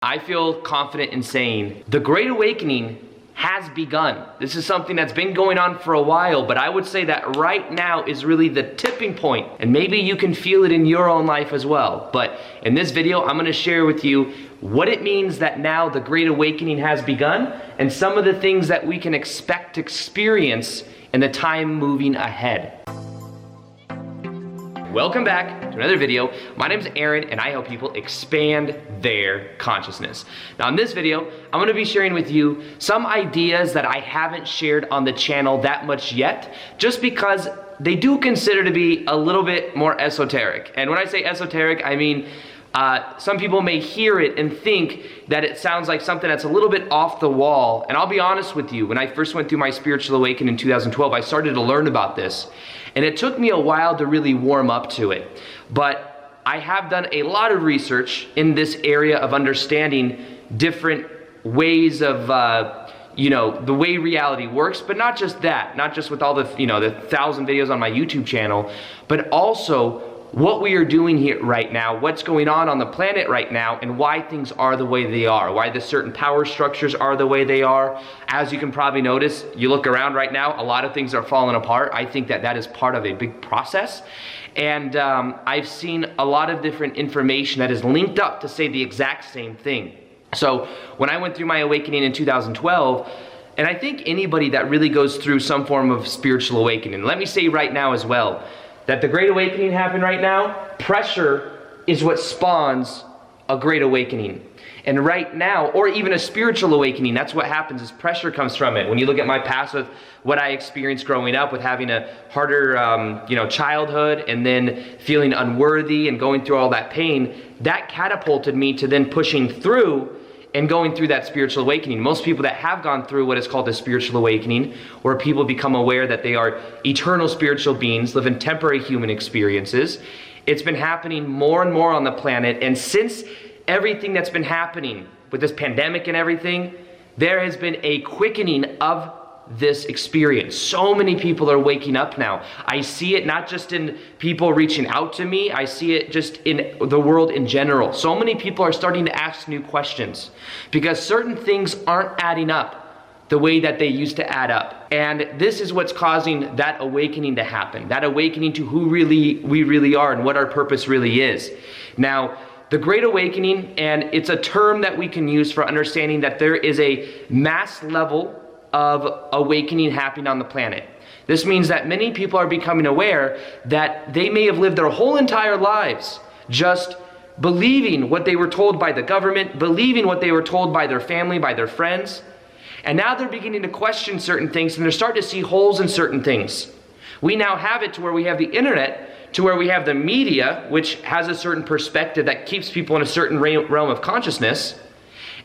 I feel confident in saying the Great Awakening has begun. This is something that's been going on for a while, but I would say that right now is really the tipping point, and maybe you can feel it in your own life as well. But in this video, I'm gonna share with you what it means that now the Great Awakening has begun, and some of the things that we can expect to experience in the time moving ahead. Welcome back to another video. My name is Aaron and I help people expand their consciousness. Now in this video, I'm gonna be sharing with you some ideas that I haven't shared on the channel that much yet, just because they do consider to be a little bit more esoteric. And when I say esoteric, I mean, some people may hear it and think that it sounds like something that's a little bit off the wall. And I'll be honest with you, when I first went through my spiritual awakening in 2012, I started to learn about this. And it took me a while to really warm up to it. But I have done a lot of research in this area of understanding different ways of, the way reality works, but not just that, not just with all the, the 1,000 videos on my YouTube channel, but also what we are doing here right now, what's going on the planet right now, and why things are the way they are, why the certain power structures are the way they are. As you can probably notice, you look around right now, a lot of things are falling apart. I think that that is part of a big process. And I've seen a lot of different information that is linked up to say the exact same thing. So when I went through my awakening in 2012, and I think anybody that really goes through some form of spiritual awakening, let me say right now as well, that the Great Awakening happened right now, pressure is what spawns a Great Awakening. And right now, or even a spiritual awakening, that's what happens, is pressure comes from it. When you look at my past with what I experienced growing up, with having a harder childhood, and then feeling unworthy and going through all that pain, that catapulted me to then pushing through and going through that spiritual awakening. Most people that have gone through what is called a spiritual awakening, where people become aware that they are eternal spiritual beings, live in temporary human experiences, it's been happening more and more on the planet. And since everything that's been happening with this pandemic and everything, there has been a quickening of this experience. So many people are waking up now. I see it not just in people reaching out to me, I see it just in the world in general. So many people are starting to ask new questions because certain things aren't adding up the way that they used to add up. And this is what's causing that awakening to happen, that awakening to who we really are and what our purpose really is. Now, the Great Awakening, and it's a term that we can use for understanding that there is a mass level of awakening happening on the planet. This means that many people are becoming aware that they may have lived their whole entire lives just believing what they were told by the government, believing what they were told by their family, by their friends, and now they're beginning to question certain things, and they're starting to see holes in certain things. We now have it to where we have the internet, to where we have the media, which has a certain perspective that keeps people in a certain realm of consciousness.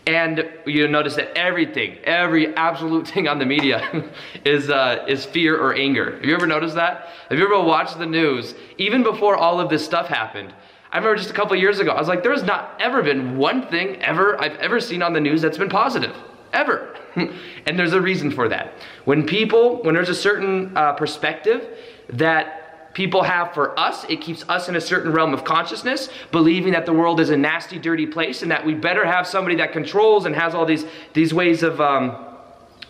And you notice that every absolute thing on the media is fear or anger. Have you ever noticed that? Have you ever watched the news? Even before all of this stuff happened, I remember just a couple years ago, I was like, there's not ever been one thing I've ever seen on the news that's been positive, ever. And there's a reason for that. When there's a certain perspective that people have for us, it keeps us in a certain realm of consciousness, believing that the world is a nasty, dirty place, and that we better have somebody that controls and has all these ways of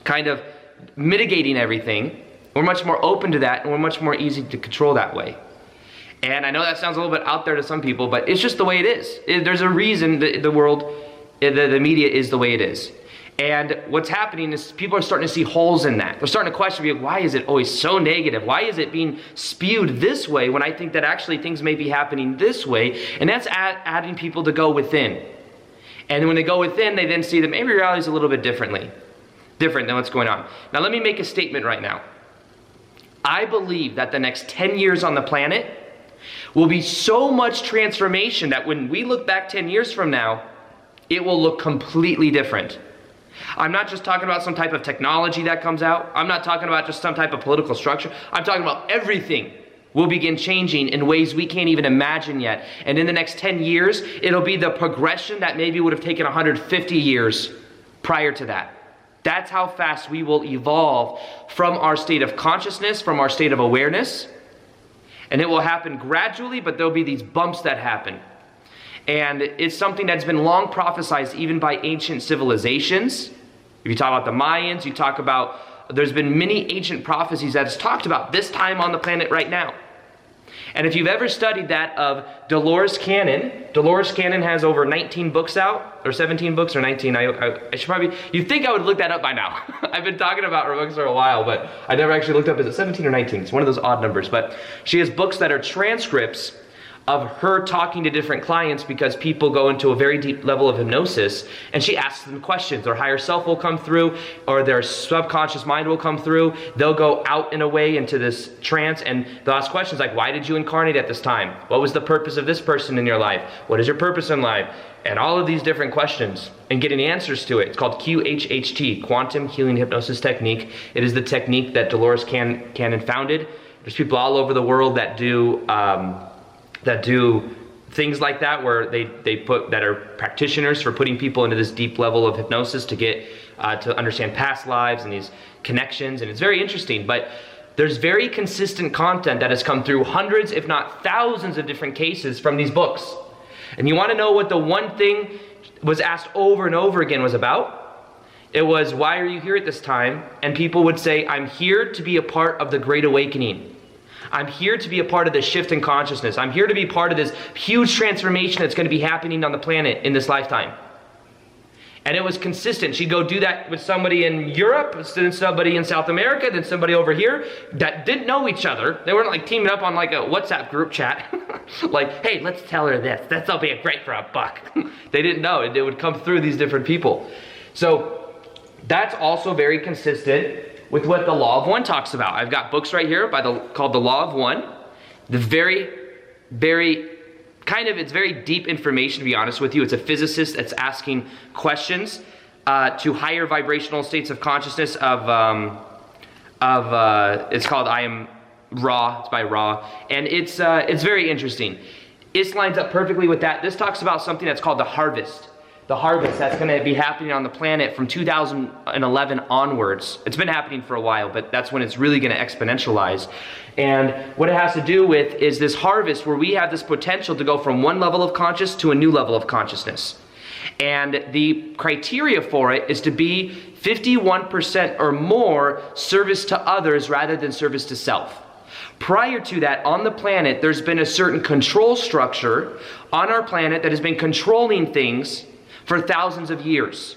kind of mitigating everything. We're much more open to that, and we're much more easy to control that way. And I know that sounds a little bit out there to some people, but it's just the way it is. There's a reason the world, the media is the way it is. And what's happening is people are starting to see holes in that. They're starting to question, why is it always so negative? Why is it being spewed this way when I think that actually things may be happening this way? And that's adding people to go within. And when they go within, they then see that maybe reality is a little bit different than what's going on. Now let me make a statement right now. I believe that the next 10 years on the planet will be so much transformation that when we look back 10 years from now, it will look completely different. I'm not just talking about some type of technology that comes out. I'm not talking about just some type of political structure. I'm talking about everything will begin changing in ways we can't even imagine yet. And in the next 10 years, it'll be the progression that maybe would have taken 150 years prior to that. That's how fast we will evolve from our state of consciousness, from our state of awareness. And it will happen gradually, but there'll be these bumps that happen. And it's something that's been long prophesized even by ancient civilizations. If you talk about the Mayans, you talk about, there's been many ancient prophecies that's talked about this time on the planet right now. And if you've ever studied that of Dolores Cannon has over 19 books out, or 17 books, or 19, I should probably, you'd think I would look that up by now. I've been talking about her books for a while, but I never actually looked up, is it 17 or 19? It's one of those odd numbers, but she has books that are transcripts of her talking to different clients because people go into a very deep level of hypnosis and she asks them questions. Their higher self will come through or their subconscious mind will come through. They'll go out in a way into this trance and they'll ask questions like, why did you incarnate at this time? What was the purpose of this person in your life? What is your purpose in life? And all of these different questions and getting answers to it. It's called QHHT, Quantum Healing Hypnosis Technique. It is the technique that Dolores Cannon founded. There's people all over the world that do things like that, where that are practitioners for putting people into this deep level of hypnosis to get to understand past lives and these connections, and it's very interesting. But there's very consistent content that has come through hundreds, if not thousands, of different cases from these books. And you want to know what the one thing was asked over and over again was about? It was, why are you here at this time? And people would say, I'm here to be a part of the Great Awakening. I'm here to be a part of this shift in consciousness. I'm here to be part of this huge transformation that's going to be happening on the planet in this lifetime. And it was consistent. She'd go do that with somebody in Europe, then somebody in South America, then somebody over here that didn't know each other. They weren't like teaming up on like a WhatsApp group chat. Like, hey, let's tell her this. That'll be great for $1. They didn't know. It would come through these different people. So that's also very consistent with what the Law of One talks about. I've got books right here called The Law of One. The very it's very deep information, to be honest with you. It's a physicist that's asking questions to higher vibrational states of consciousness it's called I Am Ra. It's by Ra, and it's very interesting. This lines up perfectly with that. This talks about something that's called the harvest. The harvest that's going to be happening on the planet from 2011 onwards. It's been happening for a while, but that's when it's really going to exponentialize. And what it has to do with is this harvest where we have this potential to go from one level of consciousness to a new level of consciousness. And the criteria for it is to be 51% or more service to others rather than service to self. Prior to that, on the planet, there's been a certain control structure on our planet that has been controlling things for thousands of years.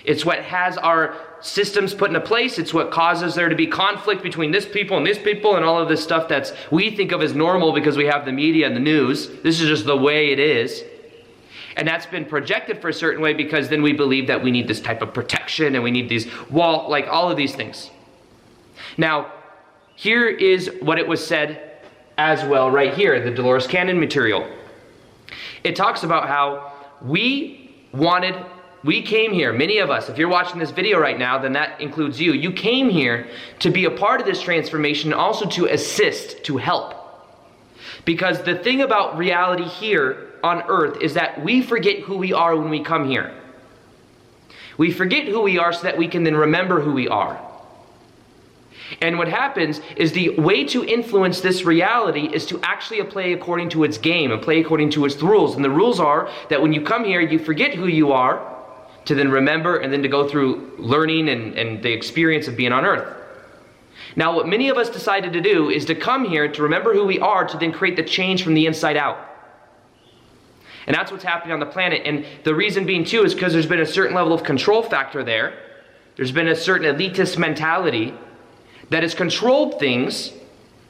It's what has our systems put into place. It's what causes there to be conflict between this people and all of this stuff that's we think of as normal because we have the media and the news. This is just the way it is. And that's been projected for a certain way because then we believe that we need this type of protection and we need these all of these things. Now, here is what it was said as well right here, the Dolores Cannon material. It talks about how we came here, many of us, if you're watching this video right now, then that includes you. You came here to be a part of this transformation and also to assist, to help. Because the thing about reality here on earth is that we forget who we are when we come here. We forget who we are so that we can then remember who we are. And what happens is the way to influence this reality is to actually play according to its game and play according to its rules. And the rules are that when you come here, you forget who you are to then remember and then to go through learning and the experience of being on earth. Now, what many of us decided to do is to come here to remember who we are to then create the change from the inside out. And that's what's happening on the planet. And the reason being too is because there's been a certain level of control factor there. There's been a certain elitist mentality that has controlled things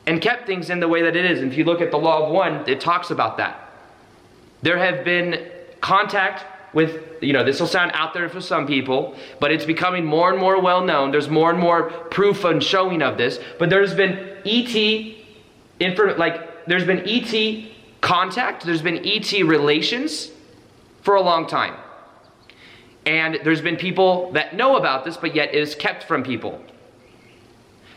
and kept things in the way that it is. And if you look at the Law of One, it talks about that. There have been contact with, this will sound out there for some people, but it's becoming more and more well known. There's more and more proof and showing of this. But there's been there's been ET contact, there's been ET relations for a long time. And there's been people that know about this, but yet it is kept from people.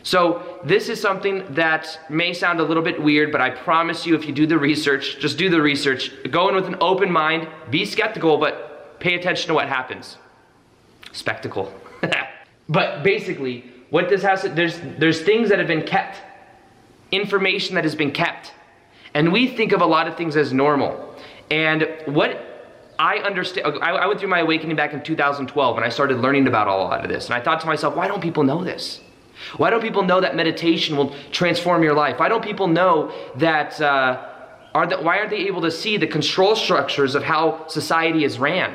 So this is something that may sound a little bit weird, but I promise you if you do the research, just do the research, go in with an open mind, be skeptical, but pay attention to what happens. Spectacle. But basically, what this has to, there's things that have been kept, information that has been kept, and we think of a lot of things as normal. And what I understand, I went through my awakening back in 2012 and I started learning about a lot of this. And I thought to myself, why don't people know this? Why don't people know that meditation will transform your life? Why don't people know that, why aren't they able to see the control structures of how society is ran?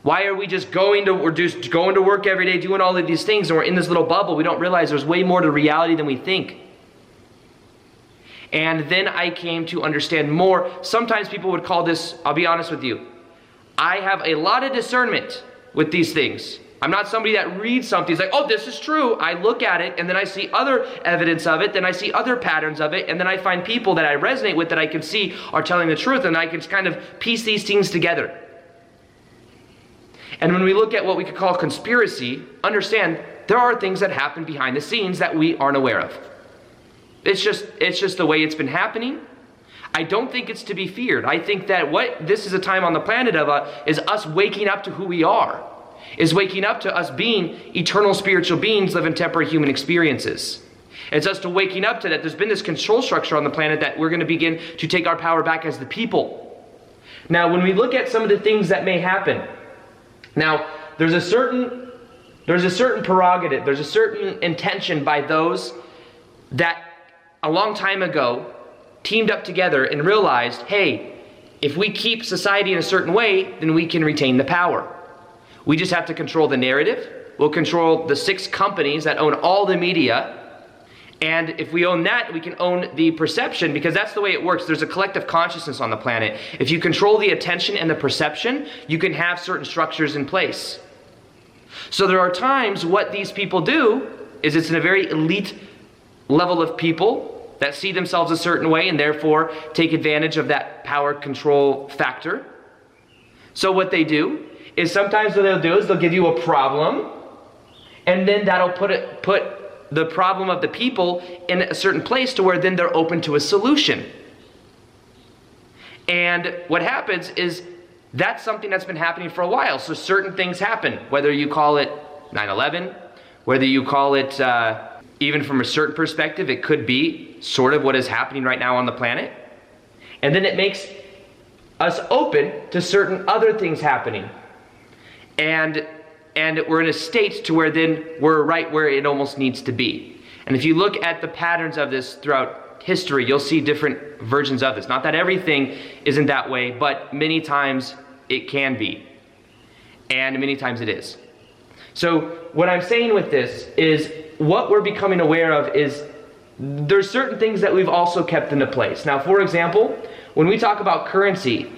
Why are we just going to work every day, doing all of these things, and we're in this little bubble? We don't realize there's way more to reality than we think. And then I came to understand more. Sometimes people would call this, I'll be honest with you, I have a lot of discernment with these things. I'm not somebody that reads something, it's like, oh, this is true. I look at it, and then I see other evidence of it, then I see other patterns of it, and then I find people that I resonate with that I can see are telling the truth, and I can kind of piece these things together. And when we look at what we could call conspiracy, understand there are things that happen behind the scenes that we aren't aware of. It's just the way it's been happening. I don't think it's to be feared. I think that what this is a time on the planet of is us waking up to who we are. Is waking up to us being eternal spiritual beings living temporary human experiences. It's us to waking up to that there's been this control structure on the planet that we're going to begin to take our power back as the people. Now, when we look at some of the things that may happen, now there's a certain prerogative, there's a certain intention by those that a long time ago teamed up together and realized, hey, if we keep society in a certain way, then we can retain the power. We just have to control the narrative. We'll control the 6 companies that own all the media. And if we own that, we can own the perception, because that's the way it works. There's a collective consciousness on the planet. If you control the attention and the perception, you can have certain structures in place. So there are times what these people do is it's in a very elite level of people that see themselves a certain way and therefore take advantage of that power control factor. So what they do is sometimes what they'll do is they'll give you a problem, and then that'll put the problem of the people in a certain place to where then they're open to a solution. And what happens is that's something that's been happening for a while. So certain things happen, whether you call it 9/11, whether you call it even from a certain perspective, it could be sort of what is happening right now on the planet. And then it makes us open to certain other things happening. And we're in a state to where then we're right where it almost needs to be. And if you look at the patterns of this throughout history, you'll see different versions of this. Not that everything isn't that way, but many times it can be. And many times it is. So what I'm saying with this is what we're becoming aware of is there's certain things that we've also kept into place. Now, for example, when we talk about currency,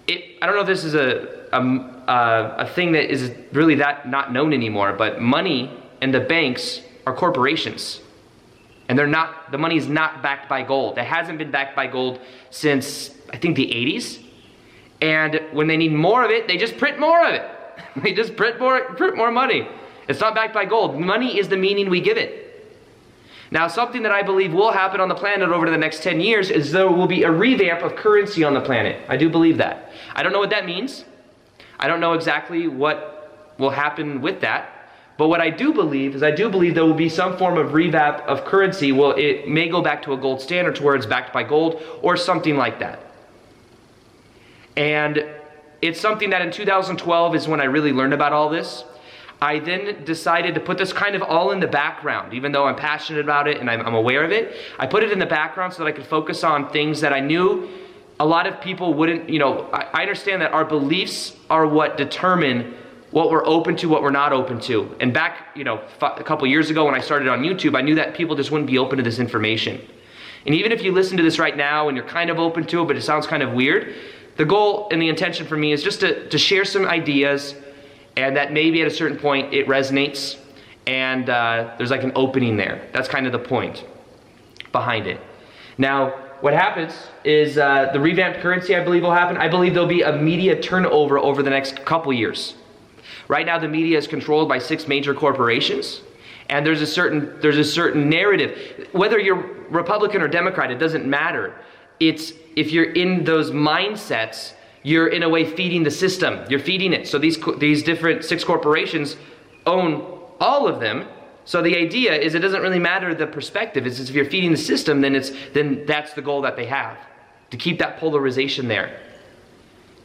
I don't know if this is a thing that is really that not known anymore, but money and the banks are corporations. And the money is not backed by gold. It hasn't been backed by gold since, I think, the 80s. And when they need more of it, they just print more of it. They just print more money. It's not backed by gold. Money is the meaning we give it. Now, something that I believe will happen on the planet over the next 10 years is there will be a revamp of currency on the planet. I do believe that. I don't know what that means. I don't know exactly what will happen with that. But what I do believe is there will be some form of revamp of currency. Well, it may go back to a gold standard to where it's backed by gold or something like that. And it's something that in 2012 is when I really learned about all this. I then decided to put this kind of all in the background, even though I'm passionate about it and I'm aware of it. I put it in the background so that I could focus on things that I knew a lot of people wouldn't, I understand that our beliefs are what determine what we're open to, what we're not open to. And back, a couple years ago when I started on YouTube, I knew that people just wouldn't be open to this information. And even if you listen to this right now and you're kind of open to it, but it sounds kind of weird, the goal and the intention for me is just to share some ideas, and that maybe at a certain point it resonates and there's like an opening there. That's kind of the point behind it. Now, what happens is the revamped currency, I believe, will happen. I believe there'll be a media turnover over the next couple years. Right now, the media is controlled by 6 major corporations, and there's a certain narrative. Whether you're Republican or Democrat, it doesn't matter. It's if you're in those mindsets, you're in a way feeding the system. You're feeding it. So these different 6 corporations own all of them. So the idea is it doesn't really matter the perspective. It's if you're feeding the system, then that's the goal that they have, to keep that polarization there.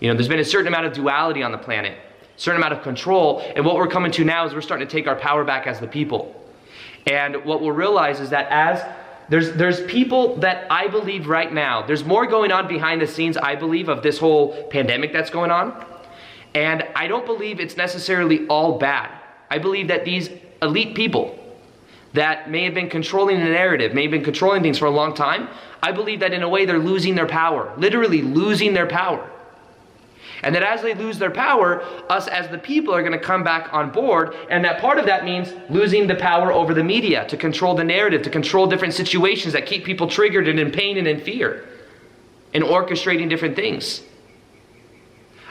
There's been a certain amount of duality on the planet, a certain amount of control, and what we're coming to now is we're starting to take our power back as the people. And what we'll realize is that as there's people that I believe right now, there's more going on behind the scenes, I believe, of this whole pandemic that's going on. And I don't believe it's necessarily all bad. I believe that these elite people that may have been controlling the narrative, may have been controlling things for a long time, I believe that in a way they're losing their power, literally losing their power. And that as they lose their power, us as the people are going to come back on board, and that part of that means losing the power over the media, to control the narrative, to control different situations that keep people triggered and in pain and in fear, and orchestrating different things.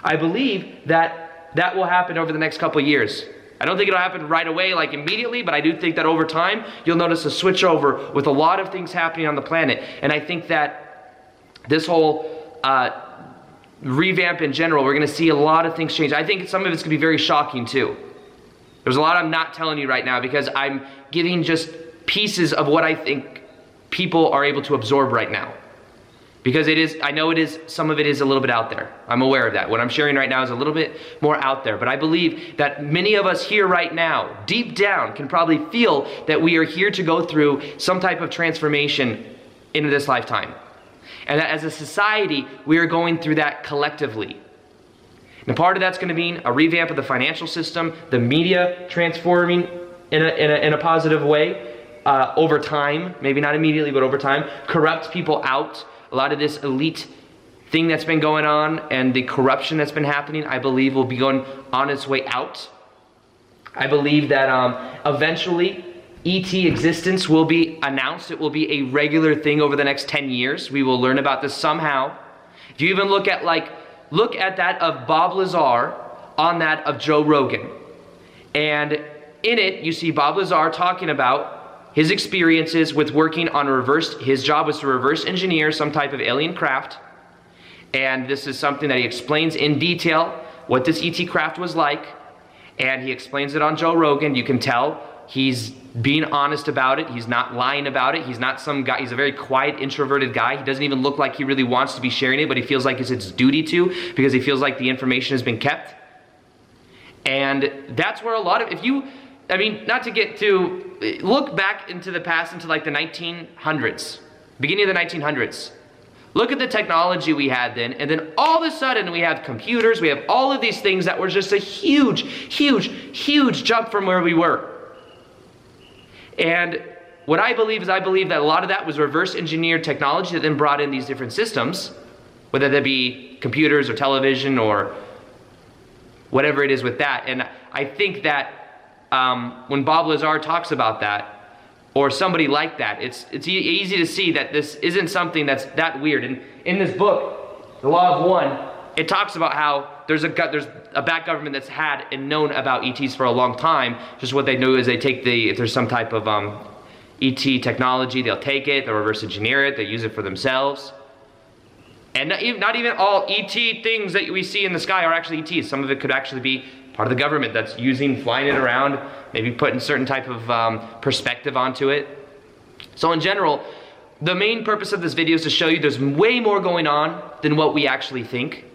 I believe that that will happen over the next couple of years. I don't think it'll happen right away, like immediately, but I do think that over time, you'll notice a switch over with a lot of things happening on the planet. And I think that this whole revamp in general, we're going to see a lot of things change. I think some of it's going to be very shocking too. There's a lot I'm not telling you right now because I'm giving just pieces of what I think people are able to absorb right now. Because I know some of it is a little bit out there. I'm aware of that. What I'm sharing right now is a little bit more out there. But I believe that many of us here right now, deep down, can probably feel that we are here to go through some type of transformation in this lifetime. And that as a society, we are going through that collectively. And part of that's going to mean a revamp of the financial system, the media transforming in a positive way over time, maybe not immediately, but over time, corrupt people out. A lot of this elite thing that's been going on and the corruption that's been happening, I believe will be going on its way out. I believe that eventually ET existence will be announced. It will be a regular thing over the next 10 years. We will learn about this somehow. If you even look at that of Bob Lazar on that of Joe Rogan. And in it, you see Bob Lazar talking about his experiences with working on his job was to reverse engineer some type of alien craft. And this is something that he explains in detail, what this ET craft was like. And he explains it on Joe Rogan. You can tell he's being honest about it. He's not lying about it. He's not some guy, he's a very quiet, introverted guy. He doesn't even look like he really wants to be sharing it, but he feels like it's his duty to, because he feels like the information has been kept. And that's where a lot of, look back into the past, into like the 1900s, beginning of the 1900s. Look at the technology we had then, and then all of a sudden we have computers, we have all of these things that were just a huge, huge, huge jump from where we were. And what I believe is, I believe that a lot of that was reverse engineered technology that then brought in these different systems, whether that be computers or television or whatever it is with that. And I think that when Bob Lazar talks about that, or somebody like that, it's easy to see that this isn't something that's that weird. And in this book, The Law of One, it talks about how there's a bad government that's had and known about ETs for a long time. Just what they do is they take if there's some type of ET technology, they'll take it, they'll reverse engineer it, they use it for themselves. And not even all ET things that we see in the sky are actually ETs. Some of it could actually be part of the government that's flying it around, maybe putting certain type of perspective onto it. So in general, the main purpose of this video is to show you there's way more going on than what we actually think.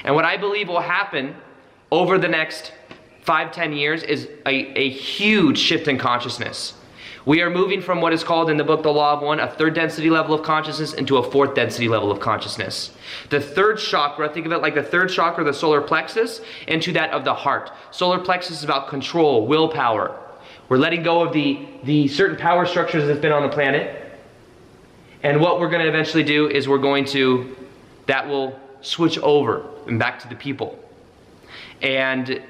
And what I believe will happen over the next 5-10 years is a huge shift in consciousness. We are moving from what is called in the book The Law of One, a third density level of consciousness, into a fourth density level of consciousness. The third chakra, think of it like the third chakra, the solar plexus, into that of the heart. Solar plexus is about control, willpower. We're letting go of the certain power structures that's been on the planet. And what we're going to eventually do is that will switch over and back to the people. And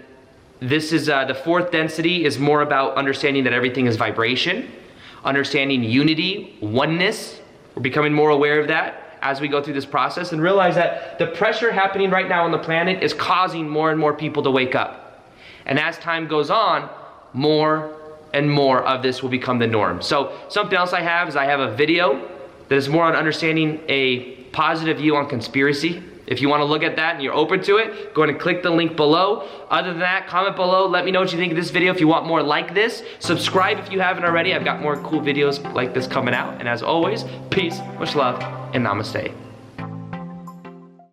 this is the fourth density is more about understanding that everything is vibration, understanding unity, oneness. We're becoming more aware of that as we go through this process and realize that the pressure happening right now on the planet is causing more and more people to wake up. And as time goes on, more and more of this will become the norm. So something else I have a video that is more on understanding a positive view on conspiracy. If you want to look at that and you're open to it, go ahead and click the link below. Other than that, comment below. Let me know what you think of this video. If you want more like this, subscribe if you haven't already. I've got more cool videos like this coming out. And as always, peace, much love, and namaste.